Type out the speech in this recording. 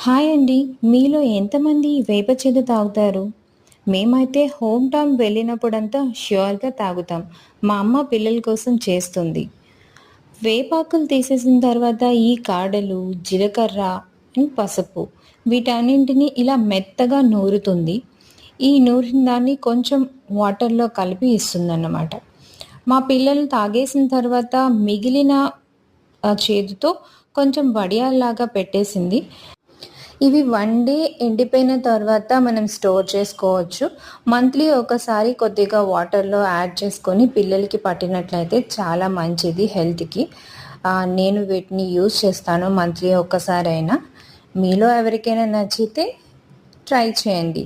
Hi అండి. మీలో ఎంతమంది వేప చేదు తాగుతారు? మేమైతే హోమ్ టౌన్ వెళ్ళినప్పుడంతా ష్యూర్‌గా తాగుతాం. మా అమ్మ పిల్లల కోసం చేస్తుంది. వేపాకులు తీసేసిన తర్వాత ఈ కాడలు, జీలకర్ర అండ్ పసుపు వీటన్నింటిని ఇలా మెత్తగా నూరుతుంది. ఈ నూరిన దాన్ని కొంచెం వాటర్‌లో కలిపి ఇస్తుందన్నమాట. మా పిల్లలు తాగేసిన తర్వాత మిగిలిన చేదుతో కొంచెం వడియాల్లాగా పెట్టేసింది. ఇవి 1 డే ఎండిపోయిన తర్వాత మనం స్టోర్ చేసుకోవచ్చు. మంత్లీ ఒకసారి కొద్దిగా వాటర్‌లో యాడ్ చేసుకొని పిల్లలకి పట్టినట్లయితే చాలా మంచిది హెల్త్‌కి. నేను వీటిని యూజ్ చేస్తాను మంత్లీ ఒక్కసారైనా. మీలో ఎవరికైనా నచ్చితే ట్రై చేయండి.